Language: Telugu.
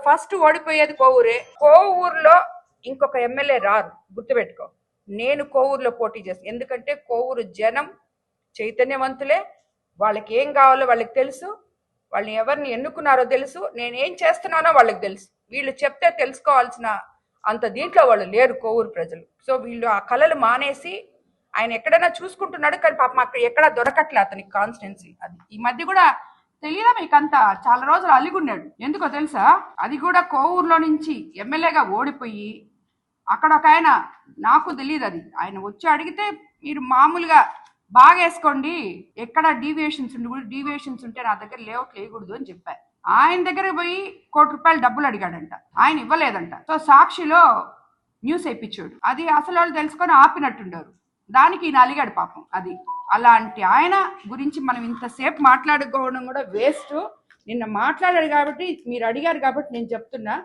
ఫస్ట్ ఓడిపోయేది కోవూరే. కోవూరులో ఇంకొక ఎమ్మెల్యే రారు, గుర్తుపెట్టుకో. నేను కోవూరులో పోటీ చేస్తాను, ఎందుకంటే కోవూరు జనం చైతన్యవంతులే. వాళ్ళకి ఏం కావాలో వాళ్ళకి తెలుసు, వాళ్ళని ఎవరిని ఎన్నుకున్నారో తెలుసు, నేనేం చేస్తున్నానో వాళ్ళకి తెలుసు. వీళ్ళు చెప్తే తెలుసుకోవాల్సిన అంత దీంట్లో వాళ్ళు లేరు కోవూరు ప్రజలు. సో వీళ్ళు ఆ కళలు మానేసి ఆయన ఎక్కడైనా చూసుకుంటున్నాడు, కానీ పాపం అక్కడ ఎక్కడా దొరకట్లే అతనికి కాన్స్టిట్యున్సీ. అది ఈ మధ్య కూడా తెలియదా మీకంతా, చాలా రోజులు అలిగున్నాడు. ఎందుకో తెలుసా? అది కూడా కోవూరులో నుంచి ఎమ్మెల్యేగా ఓడిపోయి అక్కడ ఒక ఆయన, నాకు తెలియదు అది, ఆయన వచ్చి అడిగితే మీరు మామూలుగా బాగా వేసుకోండి, ఎక్కడ డీవియేషన్స్ ఉంటే నా దగ్గర లేఅవుట్ వేయకూడదు అని చెప్పారు. ఆయన దగ్గరకు పోయి ₹1 కోటి డబ్బులు అడిగాడంట, ఆయన ఇవ్వలేదంట. సో సాక్షిలో న్యూస్ వేయించాడు, అది అసలు వాళ్ళు తెలుసుకొని ఆపినట్టుండారు. దానికి ఈయన అలిగాడు పాపం. అది అలాంటి ఆయన గురించి మనం ఇంతసేపు మాట్లాడుకోవడం కూడా వేస్ట్. నిన్న మాట్లాడాడు కాబట్టి, మీరు అడిగారు కాబట్టి నేను చెప్తున్నా.